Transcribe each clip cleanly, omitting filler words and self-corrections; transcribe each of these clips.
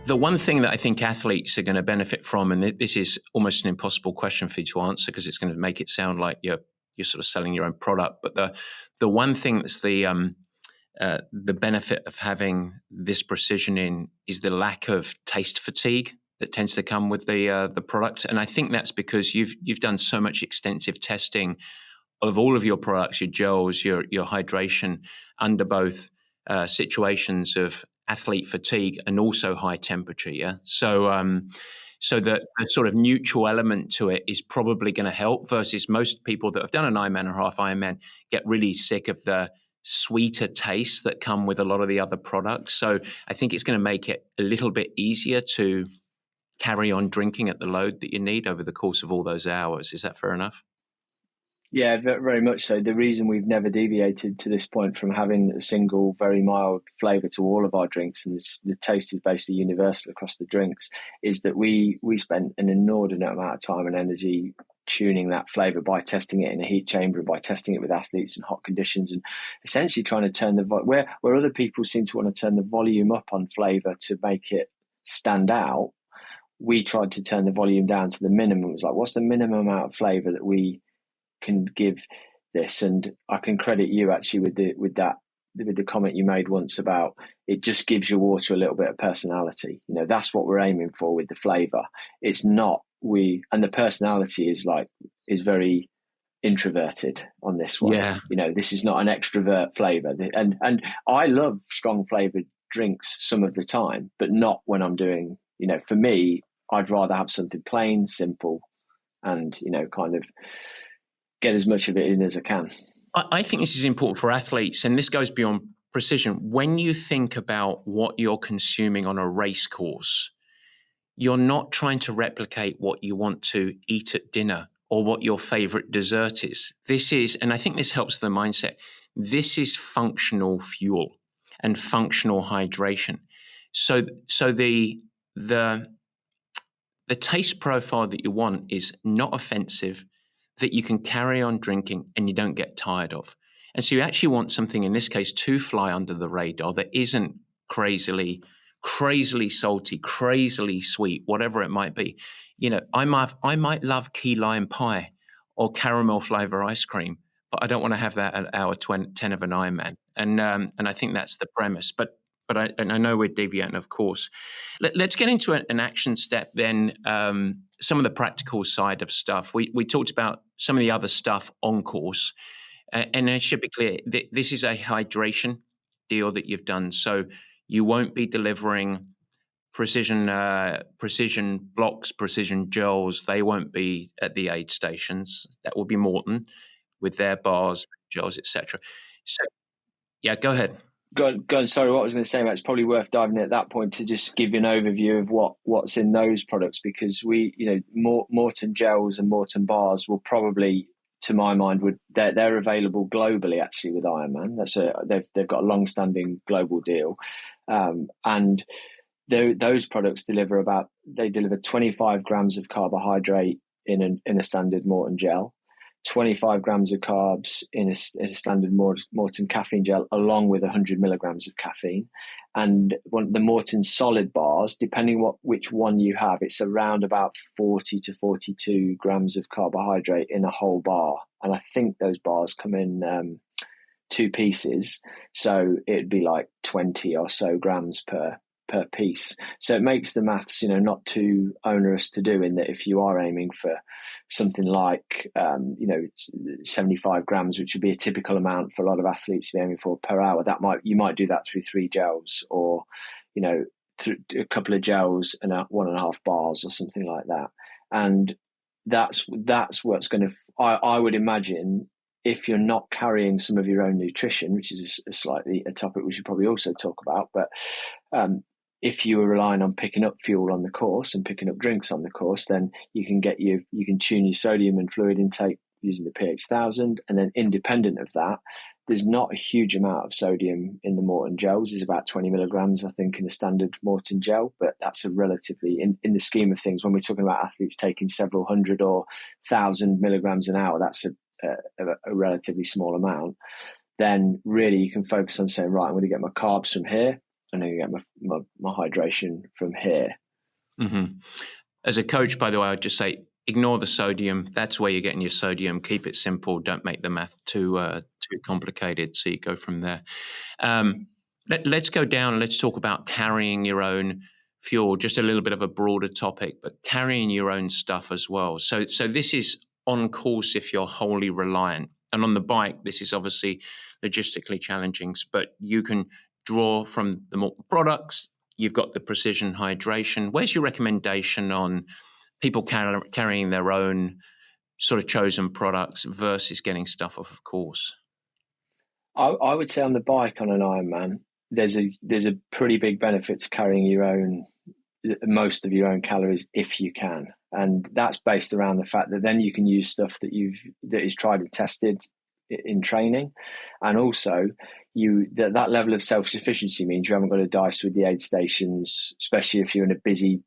The one thing that I think athletes are going to benefit from, and this is almost an impossible question for you to answer because it's going to make it sound like you're sort of selling your own product, but the one thing that's the benefit of having this precision in is the lack of taste fatigue that tends to come with the product. And I think that's because you've done so much extensive testing of all of your products, your gels, your hydration, under both situations of athlete fatigue and also high temperature. Yeah. So the sort of neutral element to it is probably going to help versus most people that have done an Ironman or half Ironman get really sick of the sweeter tastes that come with a lot of the other products. So I think it's going to make it a little bit easier to carry on drinking at the load that you need over the course of all those hours. Is that fair enough? Yeah, very much so. The reason we've never deviated to this point from having a single, very mild flavour to all of our drinks, and the taste is basically universal across the drinks, is that we spent an inordinate amount of time and energy tuning that flavour by testing it in a heat chamber and by testing it with athletes in hot conditions, and essentially trying to turn where other people seem to want to turn the volume up on flavour to make it stand out, we tried to turn the volume down to the minimum. It was like, what's the minimum amount of flavour that we can give this? And I can credit you actually with the comment you made once about it just gives your water a little bit of personality. You know, that's what we're aiming for with the flavor. It's not and the personality is very introverted on this one. Yeah. You know, this is not an extrovert flavor. And I love strong flavored drinks some of the time, but not when I'm doing, you know, for me, I'd rather have something plain, simple, and, you know, kind of get as much of it in as I can. I think this is important for athletes, and this goes beyond precision. When you think about what you're consuming on a race course, you're not trying to replicate what you want to eat at dinner or what your favorite dessert is. This is, and I think this helps the mindset, this is functional fuel and functional hydration. So the taste profile that you want is not offensive, that you can carry on drinking and you don't get tired of. And so you actually want something, in this case, to fly under the radar that isn't crazily salty, crazily sweet, whatever it might be. You know, I might love key lime pie or caramel flavor ice cream, but I don't want to have that at hour 10 of an Ironman. And I think that's the premise. But I know we're deviating, of course. Let's get into an action step then. Some of the practical side of stuff. We talked about some of the other stuff on course, and it should be clear this is a hydration deal that you've done. So you won't be delivering precision blocks, precision gels. They won't be at the aid stations. That will be Morton with their bars, gels, etc. So, yeah, go ahead. Go on. Sorry, what I was going to say, Matt, it's probably worth diving in at that point to just give you an overview of what's in those products, because Morton gels and Morton bars will probably, to my mind, they're available globally actually with Ironman. They've got a long-standing global deal, and those products deliver 25 grams of carbohydrate in a standard Morton gel, 25 grams of carbs in a standard Morton caffeine gel, along with 100 milligrams of caffeine. And the Morton solid bars, depending which one you have, it's around about 40 to 42 grams of carbohydrate in a whole bar. And I think those bars come in 2 pieces, so it'd be like 20 or so grams per piece. So it makes the maths, not too onerous to do, in that if you are aiming for something like 75 grams, which would be a typical amount for a lot of athletes to be aiming for per hour, you might do that through 3 gels, or through a couple of gels and 1.5 bars or something like that. And that's what's going to, I would imagine, if you're not carrying some of your own nutrition, which is a topic we should probably also talk about, but if you were relying on picking up fuel on the course and picking up drinks on the course, then you can tune your sodium and fluid intake using the pH 1000, and then independent of that, there's not a huge amount of sodium in the Morton gels. There's about 20 milligrams, I think, in a standard Morton gel, but that's a relatively, in the scheme of things, when we're talking about athletes taking several hundred or 1,000 milligrams an hour, that's a relatively small amount. Then really you can focus on saying, right, I'm going to get my carbs from here, I'm going to get my hydration from here. Mm-hmm. As a coach, by the way, I'd just say ignore the sodium. That's where you're getting your sodium. Keep it simple. Don't make the math too complicated. So you go from there. Let's go down and let's talk about carrying your own fuel. Just a little bit of a broader topic, but carrying your own stuff as well. So this is on course if you're wholly reliant. And on the bike, this is obviously logistically challenging, but you can draw from the more products. You've got the precision hydration. Where's your recommendation on people carrying their own sort of chosen products versus getting stuff off of course? I would say on the bike on an Ironman, there's a pretty big benefit to carrying most of your own calories if you can, and that's based around the fact that then you can use stuff that is tried and tested in training, and also that level of self-sufficiency means you haven't got to dice with the aid stations, especially if you're in a busy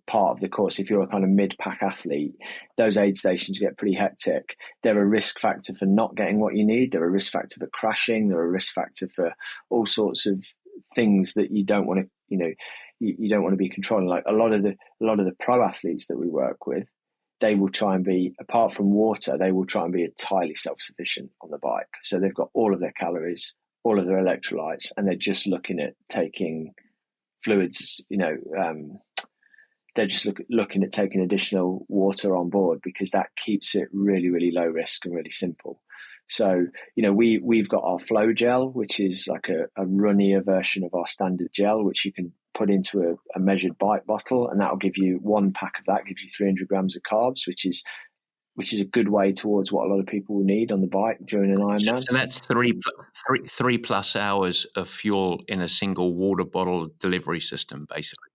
part of the course. If you're a kind of mid-pack athlete, those aid stations get pretty hectic. They're a risk factor for not getting what you need. They're a risk factor for crashing. They're a risk factor for all sorts of things that you don't want to, you don't want to be controlling. Like a lot of the pro athletes that we work with, they will try and be, apart from water, they will try and be entirely self-sufficient on the bike. So they've got all of their calories, all of their electrolytes, and they're just looking at taking fluids, they're just looking at taking additional water on board because that keeps it really, really low risk and really simple. So, we've got our flow gel, which is like a runnier version of our standard gel, which you can put into a measured bike bottle, and that'll give you one pack of that, gives you 300 grams of carbs, which is a good way towards what a lot of people will need on the bike during an Ironman. So that's three plus hours of fuel in a single water bottle delivery system, basically.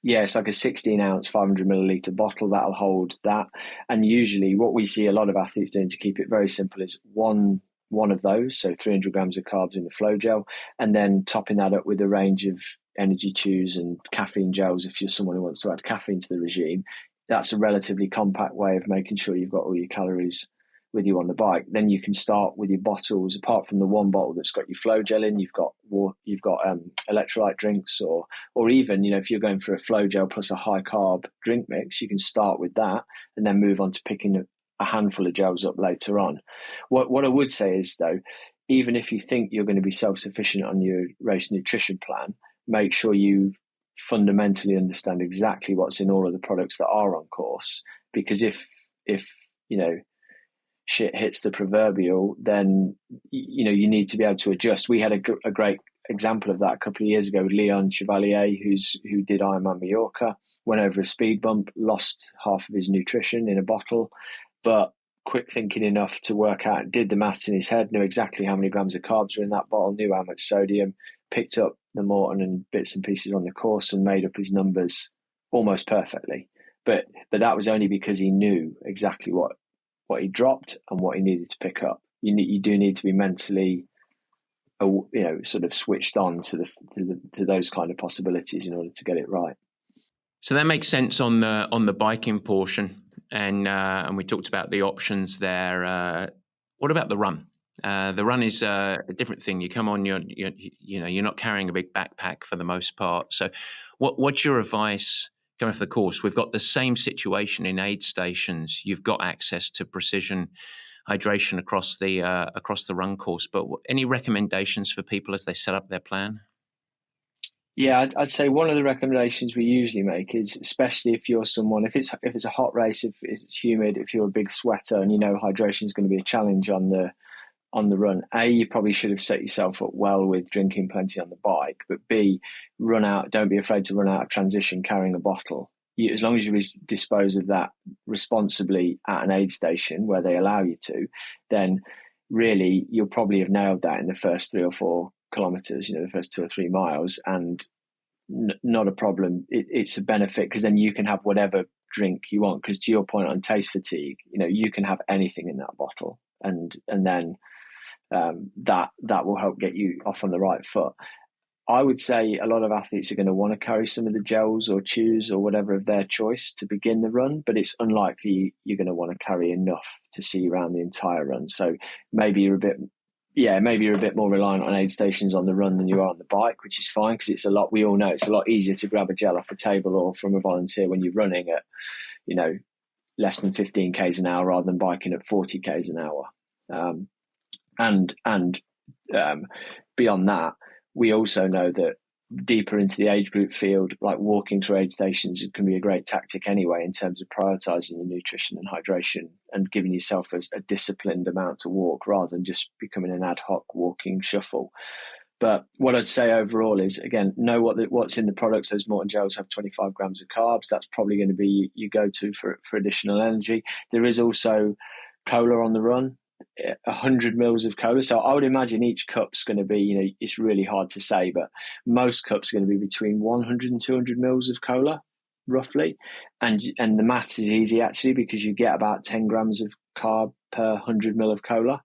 Yeah, it's like a 16-ounce, 500 milliliter bottle that'll hold that. And usually, what we see a lot of athletes doing to keep it very simple is one of those, so 300 grams of carbs in the flow gel, and then topping that up with a range of energy chews and caffeine gels. If you're someone who wants to add caffeine to the regime, that's a relatively compact way of making sure you've got all your calories with you on the bike. Then you can start with your bottles. Apart from the one bottle that's got your flow gel in, you've got electrolyte drinks, or even, if you're going for a flow gel plus a high carb drink mix, you can start with that and then move on to picking a handful of gels up later on. What I would say is, though, even if you think you're going to be self-sufficient on your race nutrition plan, make sure you fundamentally understand exactly what's in all of the products that are on course, because if shit hits the proverbial, then you need to be able to adjust. We had a great example of that a couple of years ago with Leon Chevalier, who did Ironman Mallorca, went over a speed bump, lost half of his nutrition in a bottle, but quick thinking enough to work out, did the maths in his head, knew exactly how many grams of carbs were in that bottle, knew how much sodium, picked up the Morton and bits and pieces on the course and made up his numbers almost perfectly. But that was only because he knew exactly what he dropped and what he needed to pick up. You do need to be mentally, sort of switched on to those kind of possibilities in order to get it right. So that makes sense on the biking portion, and we talked about the options there. What about the run? The run is a different thing. You come on, you're not carrying a big backpack for the most part. So, what's your advice? Coming off the course, we've got the same situation in aid stations. You've got access to precision hydration across the run course. But any recommendations for people as they set up their plan? Yeah, I'd say one of the recommendations we usually make is, especially if you're someone, if it's a hot race, if it's humid, if you're a big sweater, and hydration is going to be a challenge on the run. A, you probably should have set yourself up well with drinking plenty on the bike, but B, don't be afraid to run out of transition carrying a bottle. As long as you dispose of that responsibly at an aid station where they allow you to, then really you'll probably have nailed that in the first 3 or 4 kilometers, the first 2 or 3 miles, and not a problem. It's a benefit because then you can have whatever drink you want, because to your point on taste fatigue, you can have anything in that bottle, and then that will help get you off on the right foot. I would say a lot of athletes are going to want to carry some of the gels or chews or whatever of their choice to begin the run, but it's unlikely you're going to want to carry enough to see you around the entire run. So maybe you're a bit maybe you're a bit more reliant on aid stations on the run than you are on the bike, which is fine because we all know it's a lot easier to grab a gel off a table or from a volunteer when you're running at, less than 15 k's an hour rather than biking at 40 k's an hour. And beyond that, we also know that deeper into the age group field, like walking through aid stations, it can be a great tactic anyway in terms of prioritizing your nutrition and hydration and giving yourself a disciplined amount to walk rather than just becoming an ad hoc walking shuffle. But what I'd say overall is, again, know what's in the products. Those Morton gels have 25 grams of carbs. That's probably going to be your go-to for additional energy. There is also cola on the run, 100 mils of cola. So I would imagine each cup's going to be, it's really hard to say, but most cups are going to be between 100 and 200 mils of cola, roughly. And the maths is easy, actually, because you get about 10 grams of carb per 100 mil of cola.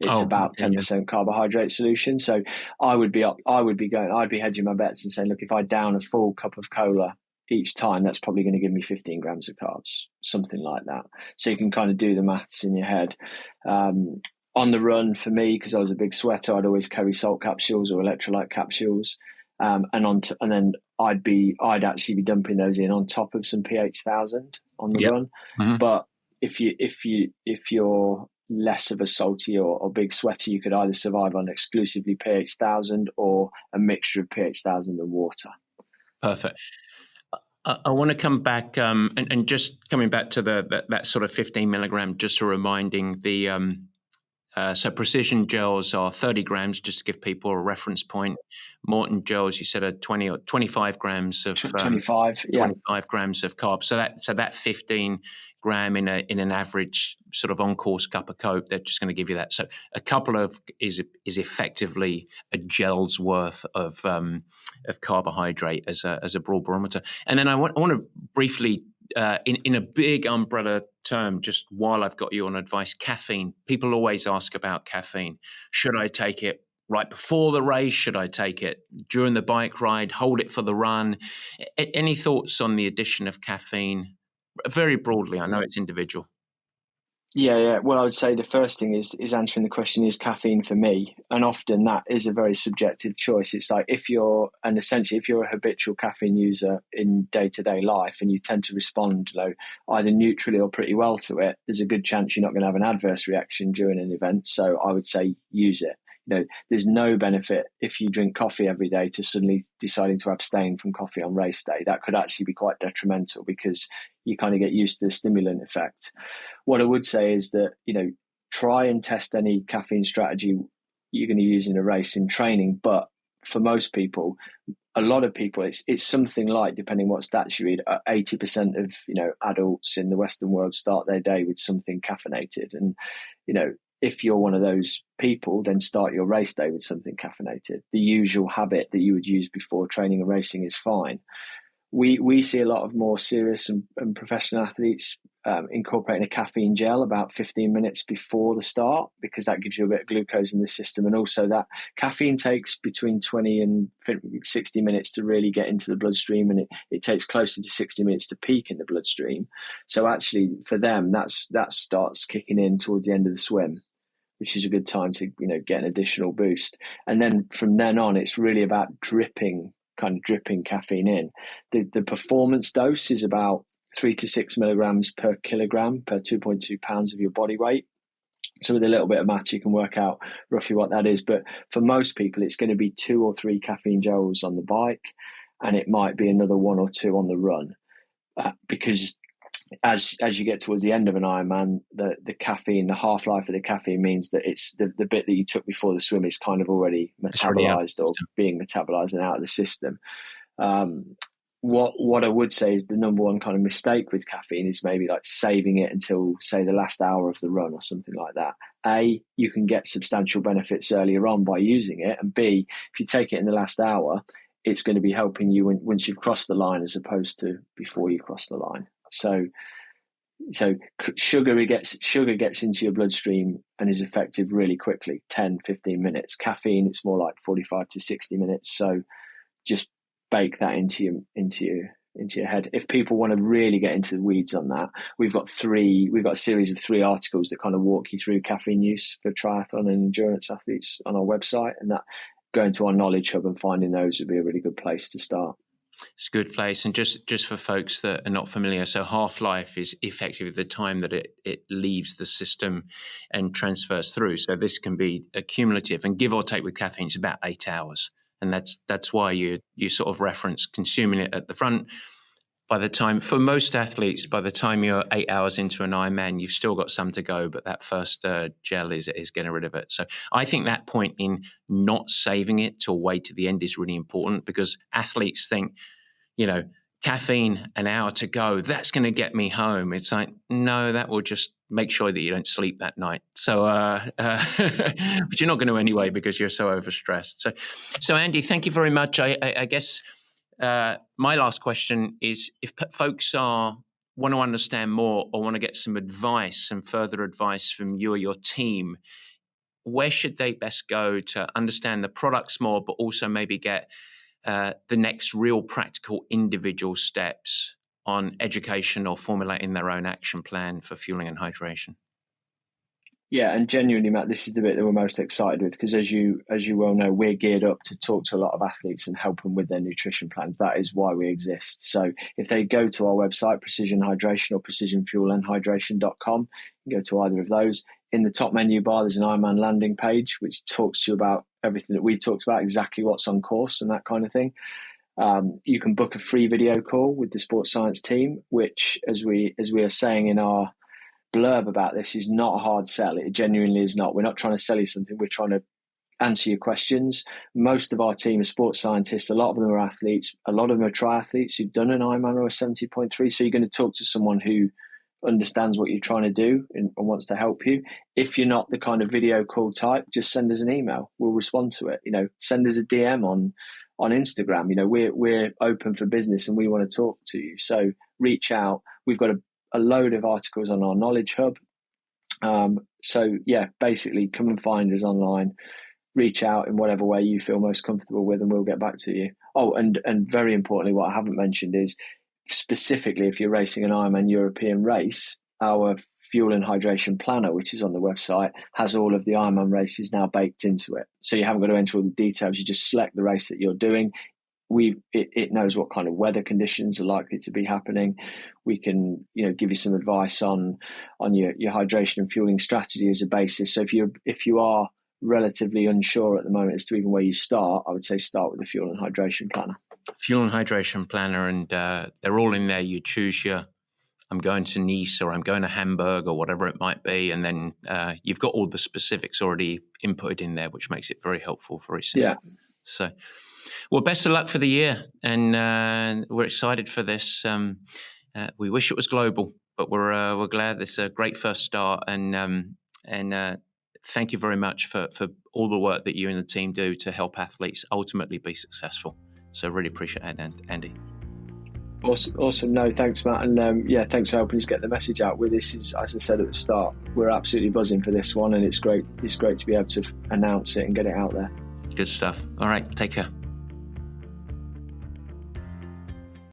It's about 10% carbohydrate solution. So I'd be hedging my bets and saying, look, if I down a full cup of cola each time, that's probably going to give me 15 grams of carbs, something like that. So you can kind of do the maths in your head. On the run, for me, because I was a big sweater, I'd always carry salt capsules or electrolyte capsules. And then I'd actually be dumping those in on top of some pH 1000 on the run. Mm-hmm. But if you're less of a salty or big sweater, you could either survive on exclusively pH 1000 or a mixture of pH 1000 and water. Perfect. I want to come back and just coming back to that sort of 15 milligram, just a reminding so precision gels are 30 grams, just to give people a reference point. Morton gels, you said, are 20 or 25 grams of 25 grams of carbs. So that 15 gram in an average sort of on-course cup of Coke, they're just going to give you that. So a couple of is effectively a gel's worth of carbohydrate as a broad barometer. And then I want to briefly, in a big umbrella term, just while I've got you on advice, caffeine. People always ask about caffeine. Should I take it right before the race? Should I take it during the bike ride? Hold it for the run? Any thoughts on the addition of caffeine? Very broadly, I know it's individual. Yeah. Well, I would say the first thing is answering the question, is caffeine for me? And often that is a very subjective choice. It's like if you're a habitual caffeine user in day-to-day life and you tend to respond either neutrally or pretty well to it, there's a good chance you're not going to have an adverse reaction during an event. So I would say use it. There's no benefit if you drink coffee every day to suddenly deciding to abstain from coffee on race day. That could actually be quite detrimental because you kind of get used to the stimulant effect. What I would say is that, try and test any caffeine strategy you're going to use in a race in training. But for most people, a lot of people, it's something like, depending what stats you read, 80% of, adults in the Western world start their day with something caffeinated. And, if you're one of those people, then start your race day with something caffeinated. The usual habit that you would use before training and racing is fine. We see a lot of more serious and professional athletes incorporating a caffeine gel about 15 minutes before the start, because that gives you a bit of glucose in the system. And also that caffeine takes between 20 and 60 minutes to really get into the bloodstream, and it takes closer to 60 minutes to peak in the bloodstream. So actually for them, that starts kicking in towards the end of the swim, which is a good time to get an additional boost. And then from then on, it's really about dripping caffeine in. The performance dose is about 3 to 6 milligrams per kilogram per 2.2 pounds of your body weight. So with a little bit of maths, you can work out roughly what that is. But for most people, it's going to be 2 or 3 caffeine gels on the bike, and it might be another 1 or 2 on the run, because as you get towards the end of an Ironman, the caffeine, the half-life of the caffeine means that it's the bit that you took before the swim is kind of already metabolized or being metabolized and out of the system. What I would say is the number one kind of mistake with caffeine is maybe like saving it until, say, the last hour of the run or something like that. A, you can get substantial benefits earlier on by using it, and B, if you take it in the last hour, it's going to be helping you once you've crossed the line as opposed to before you cross the line. So sugar gets into your bloodstream and is effective really quickly, 10, 15 minutes. Caffeine, it's more like 45 to 60 minutes. So just bake that into your head. If people want to really get into the weeds on that, we've got a series of 3 articles that kind of walk you through caffeine use for triathlon and endurance athletes on our website, and that going to our knowledge hub and finding those would be a really good place to start. It's a good place. And just for folks that are not familiar, so half-life is effectively the time that it leaves the system and transfers through. So this can be accumulative, and give or take with caffeine, it's about 8 hours. And that's why you sort of reference consuming it at the front. By the time, for most athletes, by the time you're 8 hours into an Ironman, you've still got some to go, but that first gel is getting rid of it. So I think that point in not saving it till way to the end is really important, because athletes think, caffeine, an hour to go, that's going to get me home. It's like, no, that will just make sure that you don't sleep that night. So, but you're not going to anyway, because you're so overstressed. So Andy, thank you very much. I guess my last question is, if folks want to understand more or want to get some advice, some further advice from you or your team, where should they best go to understand the products more, but also maybe get the next real practical individual steps on education or formulating their own action plan for fueling and hydration? Yeah, and genuinely, Matt, this is the bit that we're most excited with, because as you well know, we're geared up to talk to a lot of athletes and help them with their nutrition plans. That is why we exist. So if they go to our website, Precision Hydration or precisionfuelandhydration.com, you can go to either of those. In the top menu bar, there's an Ironman landing page, which talks to you about everything that we talked about, exactly what's on course and that kind of thing. You can book a free video call with the sports science team, which, as we are saying in our blurb about this, is not a hard sell. It genuinely is not. We're not trying to sell you something. We're trying to answer your questions. Most of our team are sports scientists. A lot of them are athletes. A lot of them are triathletes who've done an Ironman or a 70.3. So you're going to talk to someone who understands what you're trying to do and wants to help you. If you're not the kind of video call type, just send us an email. We'll respond to it. Send us a DM on Instagram. We're open for business and we want to talk to you. So reach out. We've got a load of articles on our knowledge hub. So yeah, basically come and find us online, reach out in whatever way you feel most comfortable with, and we'll get back to you. Oh, and very importantly, what I haven't mentioned is, specifically if you're racing an Ironman European race, our fuel and hydration planner, which is on the website, has all of the Ironman races now baked into it. So you haven't got to enter all the details. You just select the race that you're doing. It knows what kind of weather conditions are likely to be happening. We can, give you some advice on your hydration and fueling strategy as a basis. So if you are relatively unsure at the moment as to even where you start, I would say start with the fuel and hydration planner. Fuel and hydration planner, and they're all in there. You choose I'm going to Nice or I'm going to Hamburg or whatever it might be, and then you've got all the specifics already inputted in there, which makes it very helpful, very simple. Yeah. So, well, best of luck for the year, and we're excited for this. We wish it was global, but we're glad this is a great first start, and thank you very much for all the work that you and the team do to help athletes ultimately be successful. So really appreciate it, Andy. Awesome. No, thanks, Matt. And thanks for helping us get the message out with this. As I said at the start, we're absolutely buzzing for this one, and it's great to be able to announce it and get it out there. Good stuff. All right, take care.